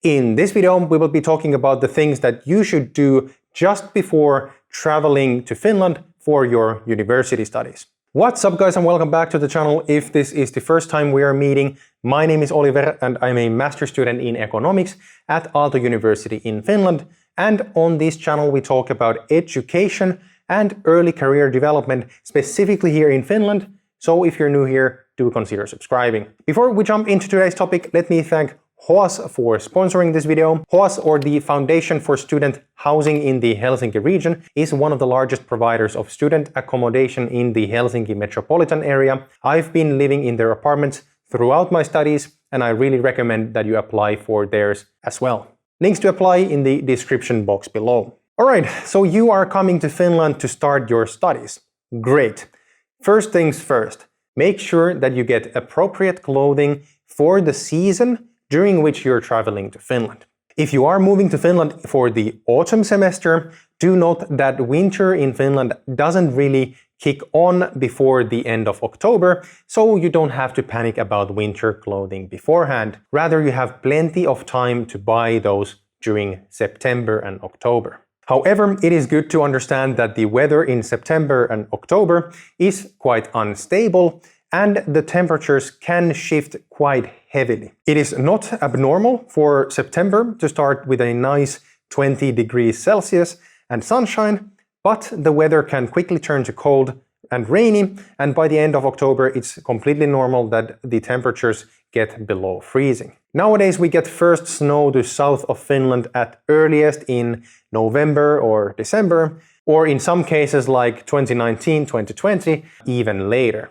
In this video, we will be talking about the things that you should do just before traveling to Finland for your university studies. What's up guys, and welcome back to the channel. If this is the first time we are meeting, my name is Oliver and I'm a master's student in economics at Aalto University in Finland. And on this channel we talk about education and early career development, specifically here in Finland. So if you're new here, do consider subscribing. Before we jump into today's topic, let me thank hoas for sponsoring this video. hoas, or the Foundation for Student Housing in the Helsinki region, is one of the largest providers of student accommodation in the Helsinki metropolitan area. I've been living in their apartments throughout my studies, and I really recommend that you apply for theirs as well. Links to apply in the description box below. Alright, so you are coming to Finland to start your studies. Great. First things first, make sure that you get appropriate clothing for the season during which you're traveling to Finland. If you are moving to Finland for the autumn semester, do note that winter in Finland doesn't really kick on before the end of October, so you don't have to panic about winter clothing beforehand. Rather, you have plenty of time to buy those during September and October. However, it is good to understand that the weather in September and October is quite unstable, and the temperatures can shift quite heavily. It is not abnormal for September to start with a nice 20 degrees Celsius and sunshine, but the weather can quickly turn to cold and rainy, and by the end of October it's completely normal that the temperatures get below freezing. Nowadays we get first snow to south of Finland at earliest in November or December, or in some cases like 2019-2020, even later.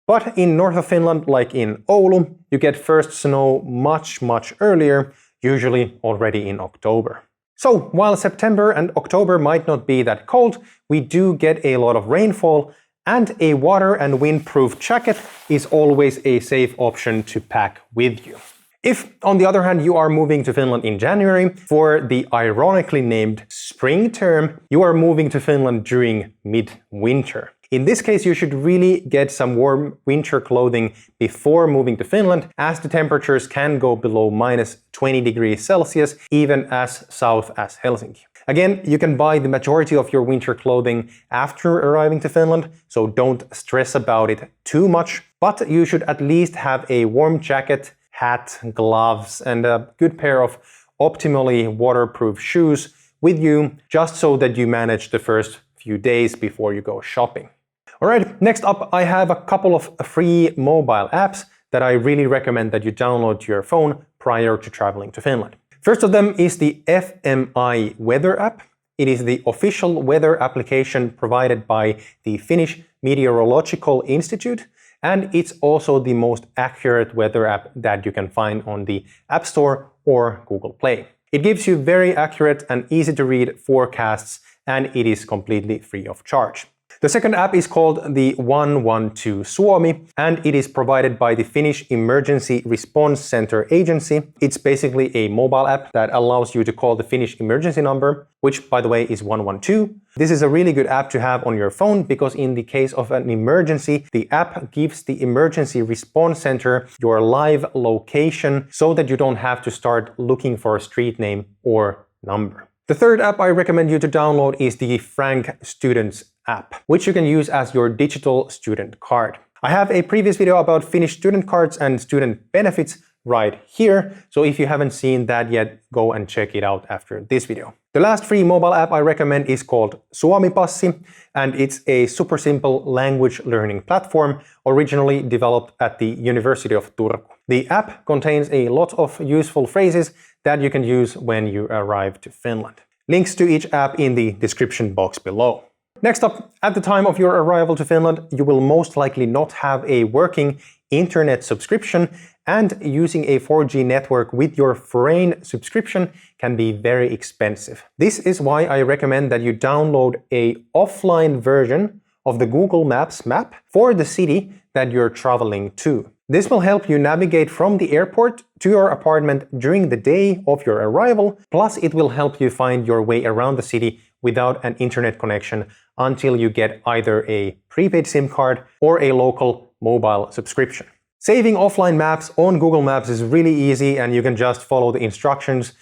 But in north of Finland, like in Oulu, you get first snow much earlier, usually already in October. So while September and October might not be that cold, we do get a lot of rainfall, and a water and windproof jacket is always a safe option to pack with you. If, on the other hand, you are moving to Finland in January for the ironically named spring term, you are moving to Finland during mid-winter. In this case, you should really get some warm winter clothing before moving to Finland, as the temperatures can go below -20 degrees Celsius, even as south as Helsinki. Again, you can buy the majority of your winter clothing after arriving to Finland, so don't stress about it too much, but you should at least have a warm jacket, hat, gloves, and a good pair of optimally waterproof shoes with you, just so that you manage the first few days before you go shopping. Alright, next up I have a couple of free mobile apps that I really recommend that you download to your phone prior to traveling to Finland. First of them is the FMI Weather app. It is the official weather application provided by the Finnish Meteorological Institute, and it's also the most accurate weather app that you can find on the App Store or Google Play. It gives you very accurate and easy to read forecasts, and it is completely free of charge. The second app is called the 112 Suomi, and it is provided by the Finnish Emergency Response Center Agency. It's basically a mobile app that allows you to call the Finnish emergency number, which by the way is 112. This is a really good app to have on your phone because in the case of an emergency, the app gives the Emergency Response Center your live location so that you don't have to start looking for a street name or number. The third app I recommend you to download is the Frank Students app, which you can use as your digital student card. I have a previous video about Finnish student cards and student benefits right here, so if you haven't seen that yet, go and check it out after this video. The last free mobile app I recommend is called Suomi Passi, and it's a super simple language learning platform originally developed at the University of Turku. The app contains a lot of useful phrases that you can use when you arrive to Finland. Links to each app in the description box below. Next up, at the time of your arrival to Finland, you will most likely not have a working internet subscription, and using a 4G network with your foreign subscription can be very expensive. This is why I recommend that you download an offline version of the Google Maps map for the city that you're traveling to. This will help you navigate from the airport to your apartment during the day of your arrival, plus it will help you find your way around the city without an internet connection until you get either a prepaid SIM card or a local mobile subscription. Saving offline maps on Google Maps is really easy, and you can just follow the instructions,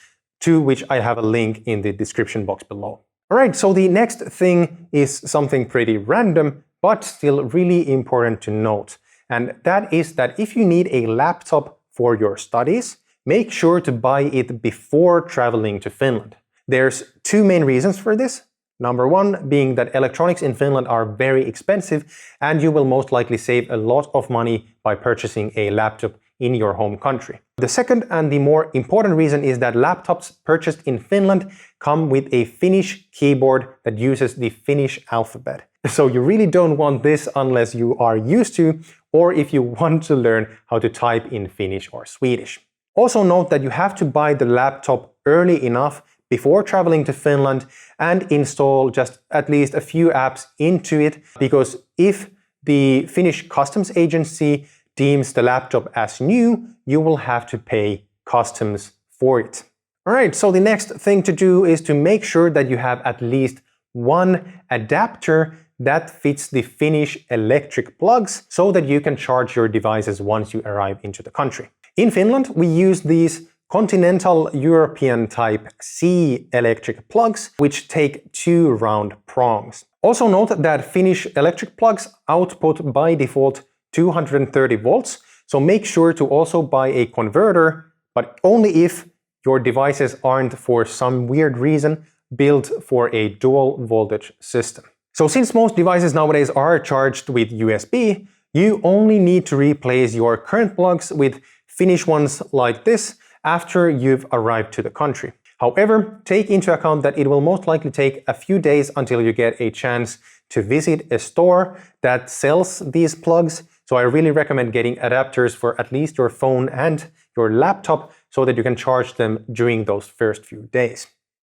to which I have a link in the description box below. Alright, so the next thing is something pretty random, but still really important to note. And that is that if you need a laptop for your studies, make sure to buy it before traveling to Finland. There's two main reasons for this. Number one being that electronics in Finland are very expensive, and you will most likely save a lot of money by purchasing a laptop in your home country. The second and the more important reason is that laptops purchased in Finland come with a Finnish keyboard that uses the Finnish alphabet. So you really don't want this unless you are used to, or if you want to learn how to type in Finnish or Swedish. Also note that you have to buy the laptop early enough before traveling to Finland and install just at least a few apps into it, because if the Finnish customs agency deems the laptop as new, you will have to pay customs for it. Alright, so the next thing to do is to make sure that you have at least one adapter that fits the Finnish electric plugs so that you can charge your devices once you arrive into the country. In Finland, we use these continental European type C electric plugs, which take two round prongs. Also note that Finnish electric plugs output by default 230 volts, so make sure to also buy a converter, but only if your devices aren't for some weird reason built for a dual voltage system. So since most devices nowadays are charged with USB, you only need to replace your current plugs with Finnish ones like this after you've arrived to the country. However, take into account that it will most likely take a few days until you get a chance to visit a store that sells these plugs, so I really recommend getting adapters for at least your phone and your laptop so that you can charge them during those first few days.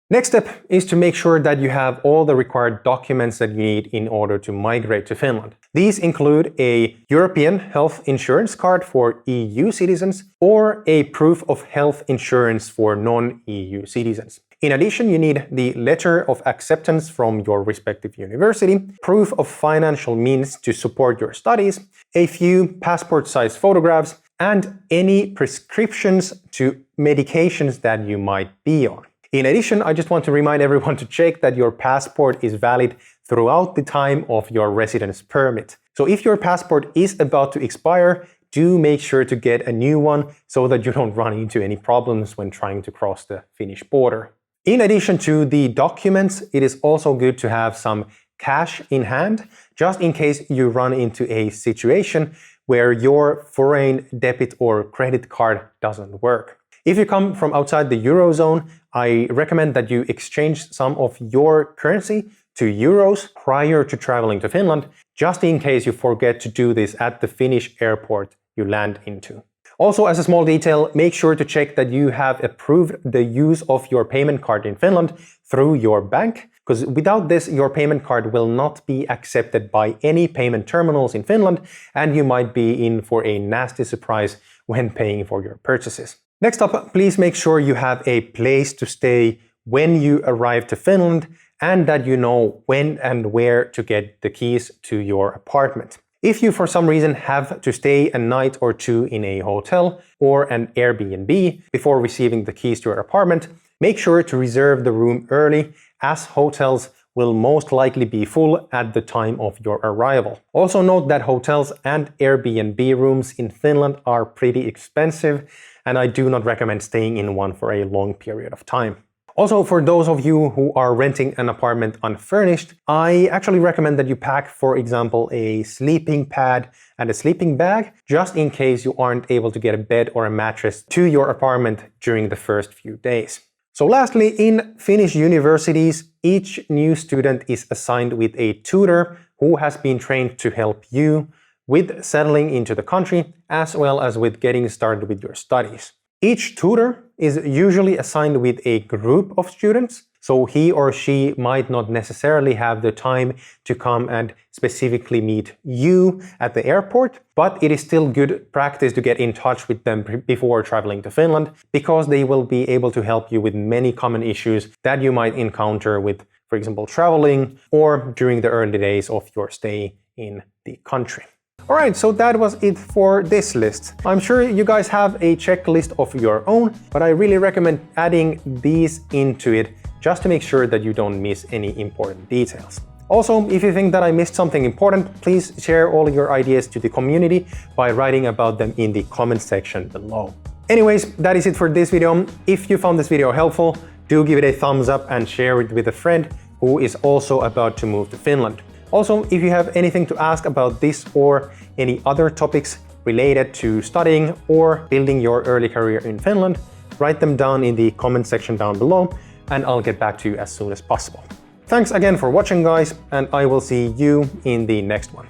Next step is to make sure that you have all the required documents that you need in order to migrate to Finland. These include a European health insurance card for EU citizens or a proof of health insurance for non-EU citizens. In addition, you need the letter of acceptance from your respective university, proof of financial means to support your studies, a few passport-sized photographs, and any prescriptions to medications that you might be on. In addition, I just want to remind everyone to check that your passport is valid throughout the time of your residence permit. So if your passport is about to expire, do make sure to get a new one so that you don't run into any problems when trying to cross the Finnish border. In addition to the documents, it is also good to have some cash in hand, just in case you run into a situation where your foreign debit or credit card doesn't work. If you come from outside the Eurozone, I recommend that you exchange some of your currency to euros prior to traveling to Finland, just in case you forget to do this at the Finnish airport you land into. Also, as a small detail, make sure to check that you have approved the use of your payment card in Finland through your bank, because without this, your payment card will not be accepted by any payment terminals in Finland, and you might be in for a nasty surprise when paying for your purchases. Next up, please make sure you have a place to stay when you arrive to Finland and that you know when and where to get the keys to your apartment. If you for some reason have to stay a night or two in a hotel or an Airbnb before receiving the keys to your apartment, make sure to reserve the room early, as hotels will most likely be full at the time of your arrival. Also note that hotels and Airbnb rooms in Finland are pretty expensive, and I do not recommend staying in one for a long period of time. Also, for those of you who are renting an apartment unfurnished, I actually recommend that you pack, for example, a sleeping pad and a sleeping bag, just in case you aren't able to get a bed or a mattress to your apartment during the first few days. So lastly, in Finnish universities, each new student is assigned with a tutor who has been trained to help you with settling into the country, as well as with getting started with your studies. Each tutor is usually assigned with a group of students, so he or she might not necessarily have the time to come and specifically meet you at the airport, but it is still good practice to get in touch with them before traveling to Finland, because they will be able to help you with many common issues that you might encounter with, for example, traveling or during the early days of your stay in the country. Alright, so that was it for this list. I'm sure you guys have a checklist of your own, but I really recommend adding these into it just to make sure that you don't miss any important details. Also, if you think that I missed something important, please share all your ideas to the community by writing about them in the comment section below. Anyways, that is it for this video. If you found this video helpful, do give it a thumbs up and share it with a friend who is also about to move to Finland. Also, if you have anything to ask about this or any other topics related to studying or building your early career in Finland, write them down in the comment section down below and I'll get back to you as soon as possible. Thanks again for watching, guys, and I will see you in the next one.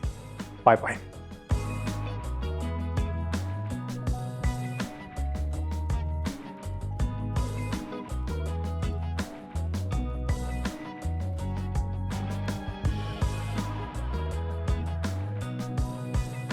Bye bye.